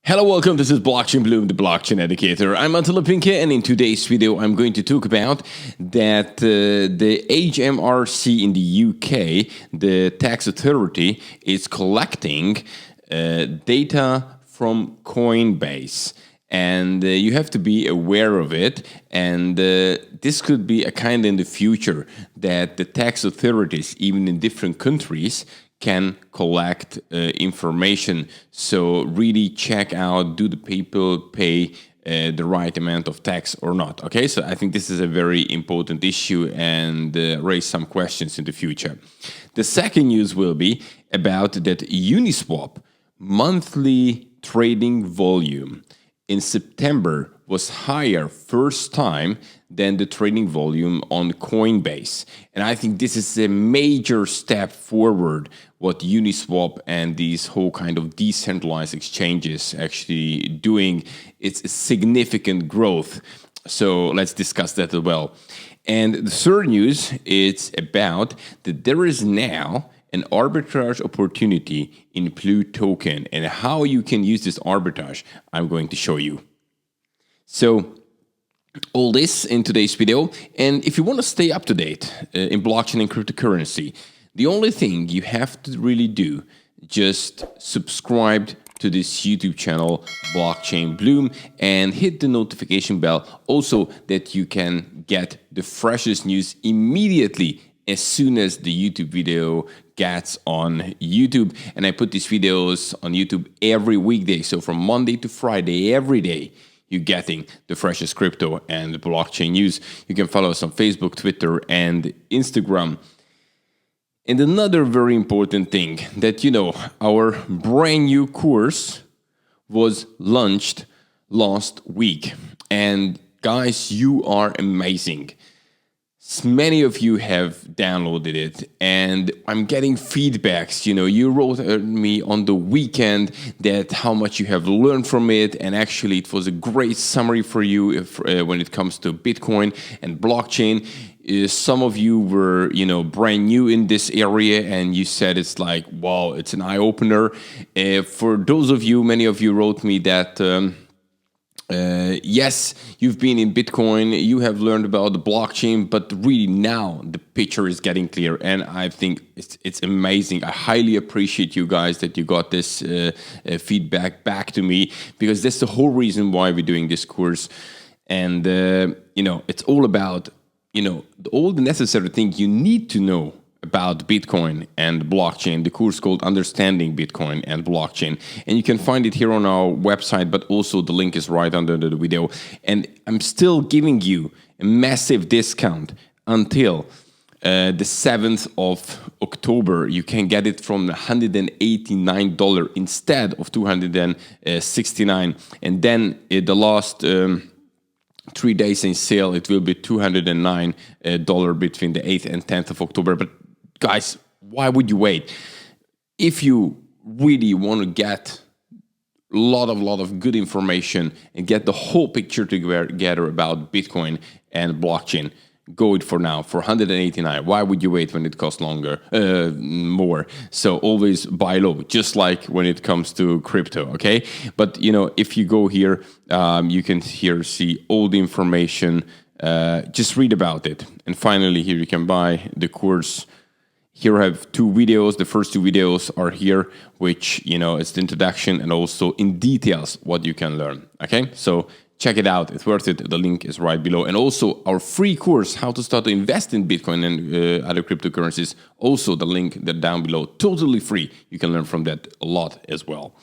Hello, welcome. This is blockchainbloom, the blockchain educator. I'm Untitled Chapter, and in today's video, I'm going to talk about that the HMRC in the UK, the tax authority, is collecting data from Coinbase. And you have to be aware of it. And this could be a kind in the future that the tax authorities, even in different countries, can collect information. So really check out, do the people pay the right amount of tax or not? Okay, so I think this is a very important issue and raise some questions in the future. The second news will be about that Uniswap monthly trading volume in September was higher first time than the trading volume on Coinbase. And I think this is a major step forward what Uniswap and these whole kind of decentralized exchanges actually doing. It's a significant growth. So let's discuss that as well. And the third news, it's about that there is now an arbitrage opportunity in Blue token, and how you can use this arbitrage, I'm going to show you. So all this in today's video. And if you want to stay up to date in blockchain and cryptocurrency, the only thing you have to really do, just subscribe to this YouTube channel, Blockchain Bloom, and hit the notification bell also that you can get the freshest news immediately as soon as the YouTube video gets on YouTube. And I put these videos on YouTube every weekday. So from Monday to Friday, every day, you're getting the freshest crypto and blockchain news. You can follow us on Facebook, Twitter, and Instagram. And another very important thing that, our brand new course was launched last week. And guys, you are amazing. Many of you have downloaded it, and I'm getting feedbacks. You wrote me on the weekend that how much you have learned from it, and actually it was a great summary for you when it comes to Bitcoin and blockchain. Some of you were, brand new in this area, and you said it's like, wow, it's an eye-opener. For those of you, many of you wrote me that yes, you've been in Bitcoin, you have learned about the blockchain, but really now the picture is getting clear, and I think it's amazing. I highly appreciate you guys that you got this feedback back to me, because that's the whole reason why we're doing this course. And it's all about all the necessary things you need to know about Bitcoin and blockchain. The course called Understanding Bitcoin and Blockchain. And you can find it here on our website, but also the link is right under the video. And I'm still giving you a massive discount until the 7th of October. You can get it from $189 instead of $269. And then the last 3 days in sale, it will be $209 between the 8th and 10th of October. But guys, why would you wait? If you really want to get a lot of good information and get the whole picture together about Bitcoin and blockchain, go it for now for $189. Why would you wait when it costs more? So always buy low, just like when it comes to crypto, okay? But if you go here, you can here see all the information. Just read about it. And finally, here you can buy the course. Here I have 2 videos. The first 2 videos are here, which, it's the introduction and also in details what you can learn, okay? So check it out. It's worth it. The link is right below. And also our free course, how to start to invest in Bitcoin and other cryptocurrencies. Also the link down below, totally free. You can learn from that a lot as well.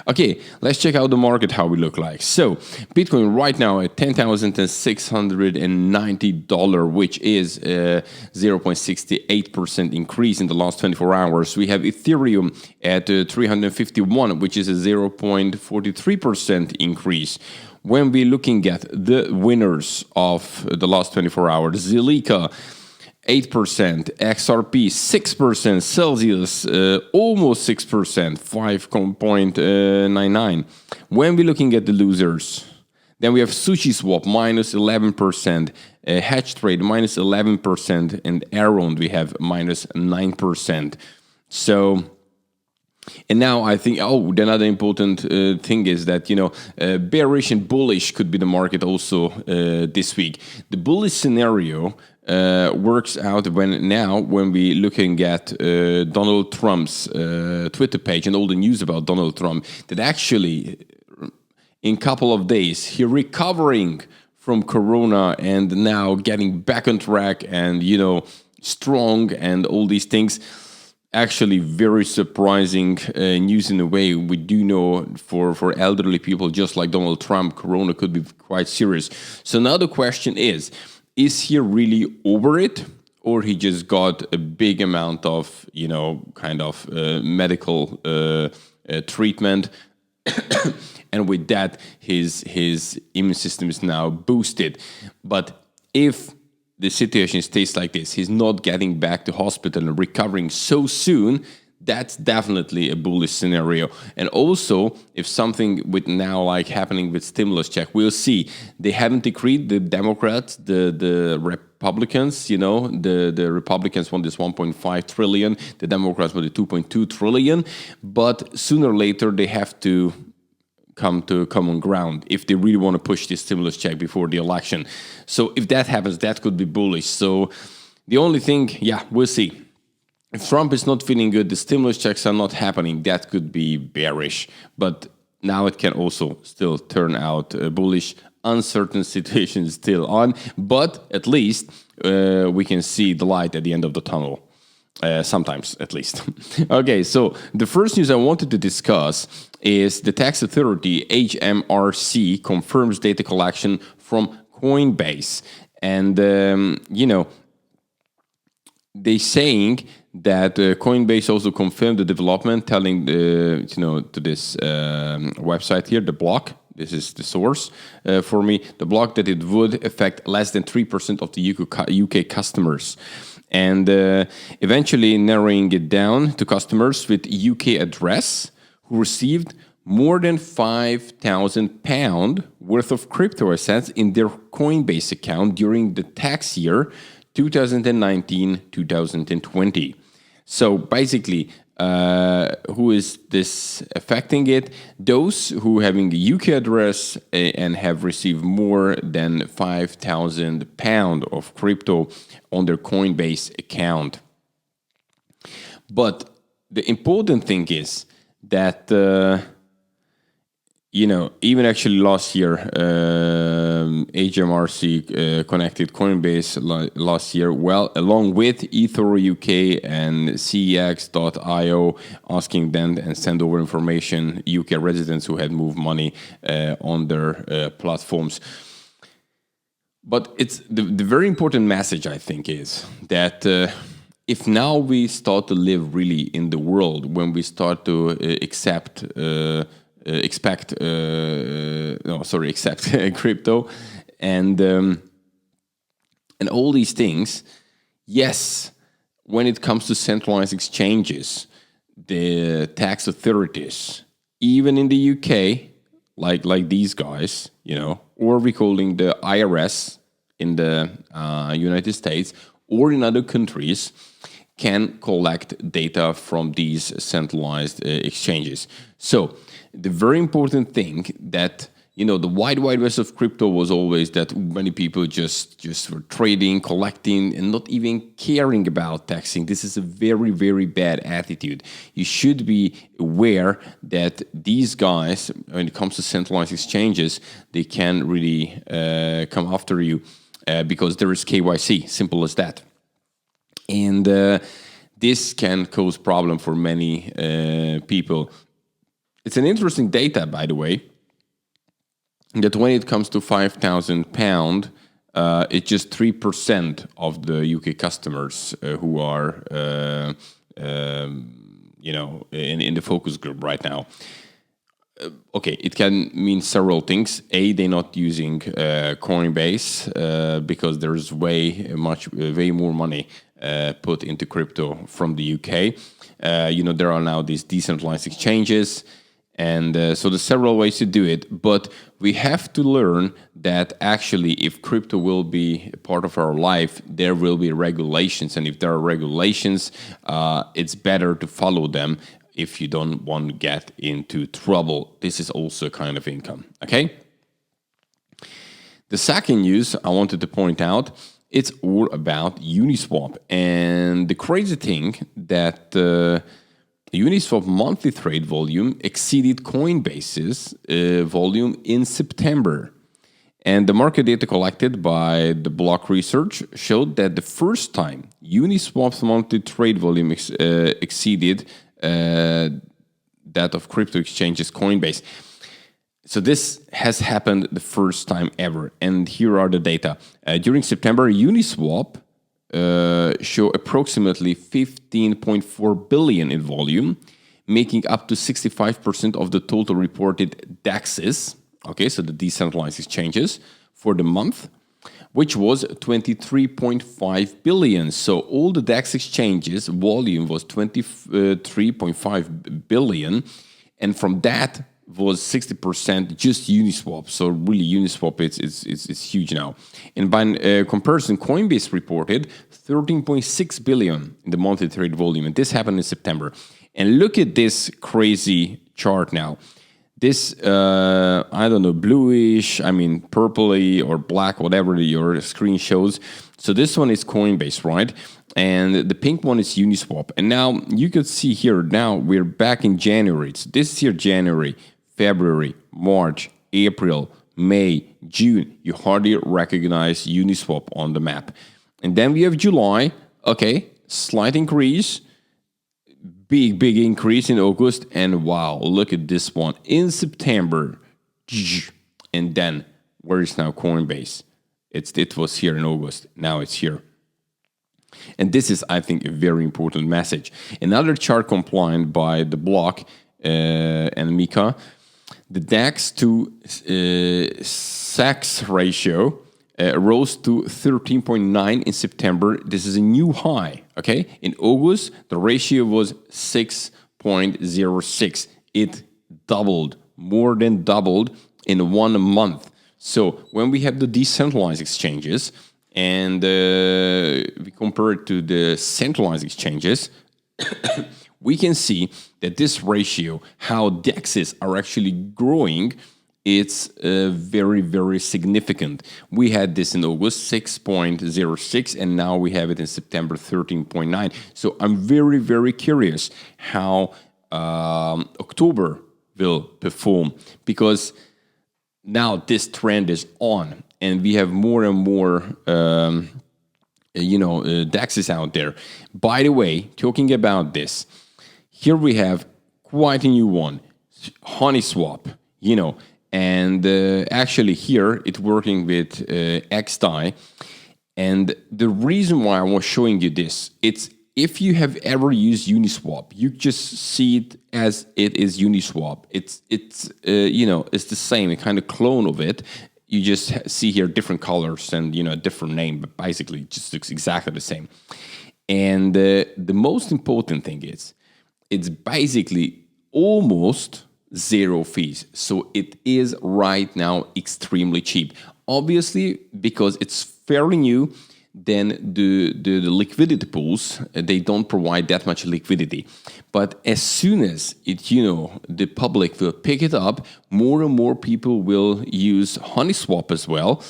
Okay, let's check out the market, how we look like. So Bitcoin right now at $10,690, which is a 0.68% increase in the last 24 hours. We have Ethereum at 351, which is a 0.43% increase. When we're looking at the winners of the last 24 hours, Zilliqa 8%, XRP 6%, Celsius almost 6%, 5.99. When we're looking at the losers, then we have SushiSwap minus 11%, Hedge Trade minus 11%, and Around we have minus 9%. So And now I think, the another important thing is that, bearish and bullish could be the market also this week. The bullish scenario works out when we looking at Donald Trump's Twitter page and all the news about Donald Trump, that actually in a couple of days he recovering from Corona and now getting back on track and, strong and all these things. Actually very surprising news in a way. We do know for elderly people just like Donald Trump, Corona could be quite serious. So now the question is he really over it, or he just got a big amount of, medical treatment and with that his immune system is now boosted. But if the situation stays like this, he's not getting back to hospital and recovering so soon, that's definitely a bullish scenario. And also, if something with now like happening with stimulus check, we'll see. They haven't decreed, the Democrats, the Republicans, the Republicans want this 1.5 trillion, the Democrats want the 2.2 trillion, but sooner or later they have to come to common ground if they really want to push this stimulus check before the election. So if that happens, that could be bullish. So the only thing, we'll see. If Trump is not feeling good, the stimulus checks are not happening, that could be bearish. But now it can also still turn out bullish. Uncertain situation still on, but at least we can see the light at the end of the tunnel. Sometimes, at least. Okay, so the first news I wanted to discuss is the tax authority, HMRC, confirms data collection from Coinbase. And, they saying that Coinbase also confirmed the development, telling, to this website here, the block. This is the source for me. The block that it would affect less than 3% of the UK customers. And eventually narrowing it down to customers with UK address who received more than £5,000 worth of crypto assets in their Coinbase account during the tax year 2019-2020. So basically, who is this affecting it? Those who having a UK address and have received more than £5,000 of crypto on their Coinbase account. But the important thing is that even actually last year, HMRC connected Coinbase last year, along with Ether UK and CEX.io, asking them and send over information, UK residents who had moved money on their platforms. But it's the very important message, I think, is that if now we start to live really in the world when we start to accept crypto and all these things, yes, when it comes to centralized exchanges, the tax authorities, even in the UK, like these guys, or we calling the IRS in the United States or in other countries, can collect data from these centralized exchanges. So the very important thing that, the wide west of crypto was always that many people just were trading, collecting, and not even caring about taxing. This is a very, very bad attitude. You should be aware that these guys, when it comes to centralized exchanges, they can really come after you because there is KYC, simple as that. And this can cause problem for many people. It's an interesting data, by the way, that when it comes to £5,000, it's just 3% of the UK customers who are, in the focus group right now. Okay, it can mean several things. A, they're not using Coinbase because there's way more money put into crypto from the UK. There are now these decentralized exchanges, and so there's several ways to do it. But we have to learn that actually, if crypto will be a part of our life, there will be regulations, and if there are regulations, it's better to follow them. if you don't want to get into trouble. This is also a kind of income, okay? The second news I wanted to point out, it's all about Uniswap. And the crazy thing that Uniswap monthly trade volume exceeded Coinbase's volume in September. And the market data collected by the Block Research showed that the first time Uniswap's monthly trade volume exceeded that of crypto exchanges Coinbase. So this has happened the first time ever. And here are the data. During September, Uniswap show approximately 15.4 billion in volume, making up to 65% of the total reported DEXs, okay, so the decentralized exchanges, for the month, which was 23.5 billion. So all the DEX exchanges volume was 23.5 billion, and from that was 60% just Uniswap. So really Uniswap it's huge now. And by comparison, Coinbase reported 13.6 billion in the monthly trade volume, and this happened in September. And look at this crazy chart now. This, I don't know, bluish, I mean, purpley or black, whatever your screen shows. So this one is Coinbase, right? And the pink one is Uniswap. And now you could see here, now we're back in January. So this is here January, February, March, April, May, June. You hardly recognize Uniswap on the map. And then we have July, okay, slight increase. Big increase in August, and wow, look at this one in September. And then where is now Coinbase? It was here in August. Now it's here. And this is, I think, a very important message. Another chart compliant by the Block and Mika, the DAX to SAX ratio rose to 13.9 in September. This is a new high, okay? In August, the ratio was 6.06. It doubled, more than doubled in 1 month. So when we have the decentralized exchanges and we compare it to the centralized exchanges, we can see that this ratio, how DEXs are actually growing, it's very significant. We had this in August, 6.06, and now we have it in September, 13.9. So I'm very curious how October will perform, because now this trend is on, and we have more and more DEXs out there. By the way, talking about this, here we have quite a new one, Uniswap, and actually here it's working with XDAI. And the reason why I was showing you this, it's if you have ever used Uniswap, you just see it as it is Uniswap. It's the same, a kind of clone of it. You just see here different colors and a different name, but basically it just looks exactly the same. And the most important thing is, it's basically almost zero fees. So it is right now extremely cheap. Obviously, because it's fairly new, then the liquidity pools, they don't provide that much liquidity. But as soon as the public will pick it up, more and more people will use Uniswap as well.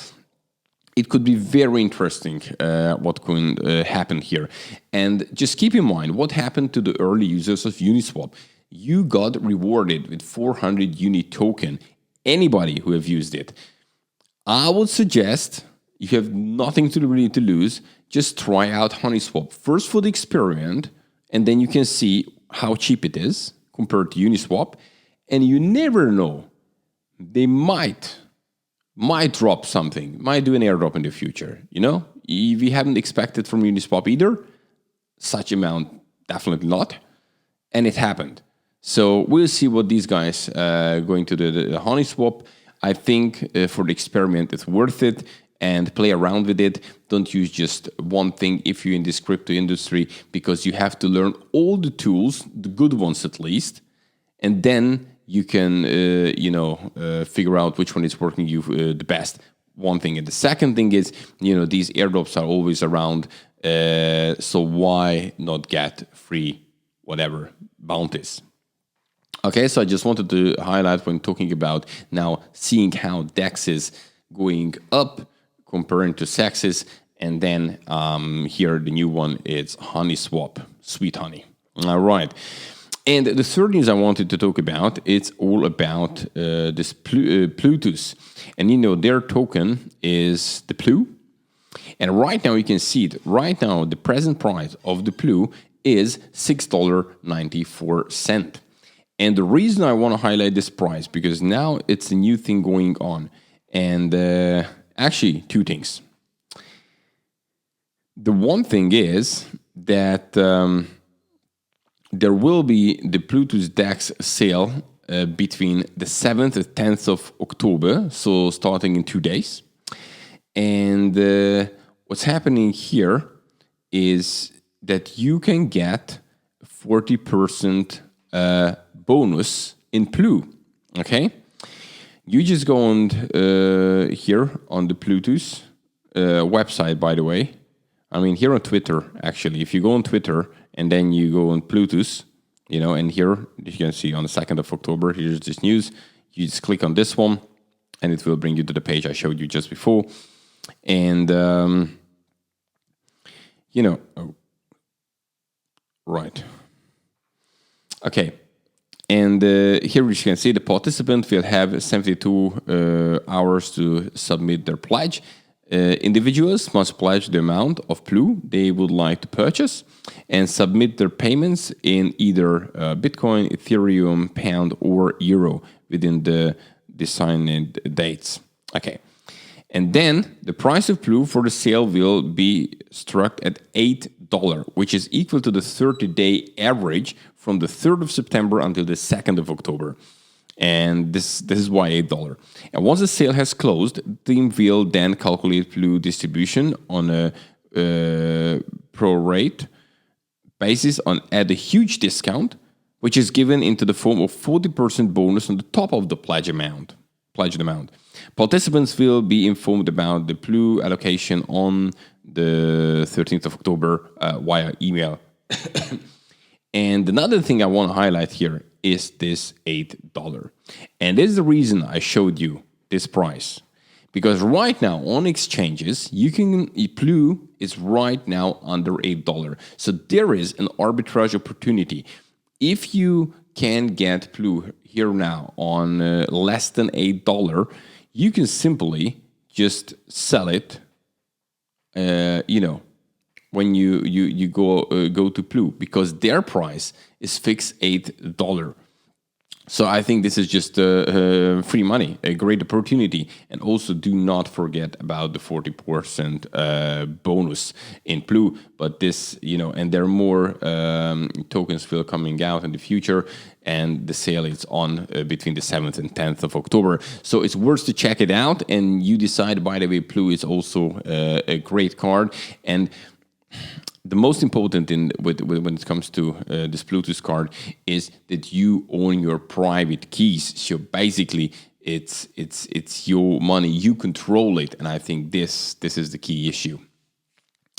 It could be very interesting what could happen here. And just keep in mind what happened to the early users of Uniswap. You got rewarded with 400 Uni token. Anybody who have used it. I would suggest, you have nothing to really to lose, just try out Uniswap. First for the experiment, and then you can see how cheap it is compared to Uniswap. And you never know, they might drop something, might do an airdrop in the future. We haven't expected from Uniswap either, such amount, definitely not. And it happened. So we'll see what these guys going to the Uniswap. I think for the experiment, it's worth it, and play around with it. Don't use just one thing if you're in this crypto industry, because you have to learn all the tools, the good ones at least, and then you can, figure out which one is working you the best. One thing. And the second thing is, these airdrops are always around, so why not get free, whatever, bounties? Okay, so I just wanted to highlight when talking about now seeing how DEX is going up comparing to sexes, and then here the new one is Uniswap, sweet honey. All right. And the third news I wanted to talk about, it's all about this Plutus. And you know, their token is the Plu. And right now you can see it. Right now, the present price of the Plu is $6.94. And the reason I want to highlight this price, because now it's a new thing going on. And actually, two things. The one thing is that there will be the Plutus DEX sale between the 7th and 10th of October, so starting in 2 days. And what's happening here is that you can get 40% bonus in Plu, okay? You just go on here on the Plutus website, by the way. I mean, here on Twitter, actually. If you go on Twitter and then you go on Plutus, you know, and here you can see on the 2nd of October, here's this news. You just click on this one and it will bring you to the page I showed you just before. And, you know, oh, right. Okay. And here you can see the participant will have 72 hours to submit their pledge. Individuals must pledge the amount of Plu they would like to purchase and submit their payments in either Bitcoin, Ethereum, Pound, or Euro within the designated dates. Okay. And then the price of Plu for the sale will be struck at $8, which is equal to the 30-day average from the 3rd of September until the 2nd of October. And this is why $8. And once the sale has closed, the team will then calculate Plu distribution on a pro-rate basis at a huge discount, which is given into the form of 40% bonus on the top of the pledged amount. Participants will be informed about the Plu allocation on the 13th of October via email. And another thing I want to highlight here is this $8. And this is the reason I showed you this price. Because right now on exchanges, Plu is right now under $8. So there is an arbitrage opportunity. If you can get Plu here now on less than $8, you can simply just sell it, when you go to Plu, because their price is fixed $8. So I think this is just free money, a great opportunity. And also do not forget about the 40% bonus in Plu. But this, and there are more tokens will coming out in the future. And the sale is on between the 7th and 10th of October. So it's worth to check it out. And you decide, by the way, Plu is also a great card. And the most important when it comes to this Plutus card is that you own your private keys. So basically, it's your money, you control it, and I think this is the key issue.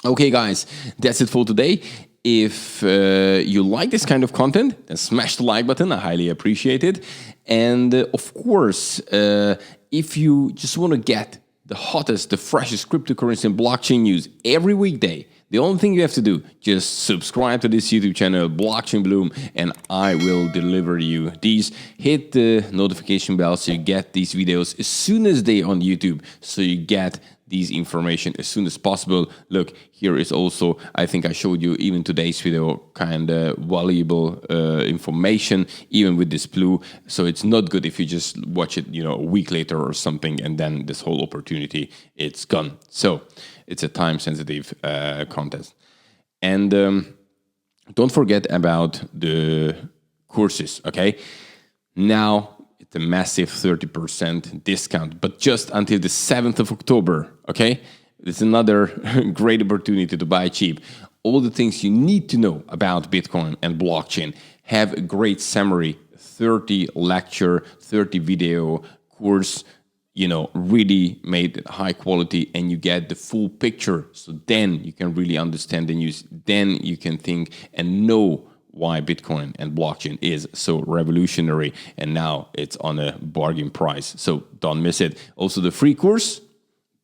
Okay, guys, that's it for today. If you like this kind of content, then smash the like button. I highly appreciate it. And of course, if you just want to get the hottest, the freshest cryptocurrency and blockchain news every weekday, the only thing you have to do, just subscribe to this YouTube channel, blockchainbloom, and I will deliver you these. Hit the notification bell so you get these videos as soon as they on YouTube, so you get these information as soon as possible. Look, here is also, I think I showed you even today's video, kind of valuable information, even with this Plu. So it's not good if you just watch it, a week later or something, and then this whole opportunity, it's gone. So it's a time-sensitive content. And don't forget about the courses, okay? Now, it's a massive 30% discount, but just until the 7th of October, okay? It's another great opportunity to buy cheap. All the things you need to know about Bitcoin and blockchain. Have a great summary, 30 lecture, 30 video course, really made high quality, and you get the full picture. So then you can really understand the news. Then you can think and know why Bitcoin and blockchain is so revolutionary, and now it's on a bargain price. So don't miss it. Also, the free course,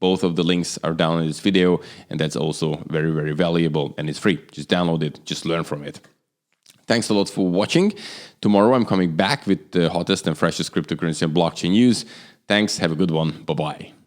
both of the links are down in this video, and that's also very, very valuable, and it's free. Just download it, just learn from it. Thanks a lot for watching. Tomorrow I'm coming back with the hottest and freshest cryptocurrency and blockchain news. Thanks, have a good one. Bye-bye.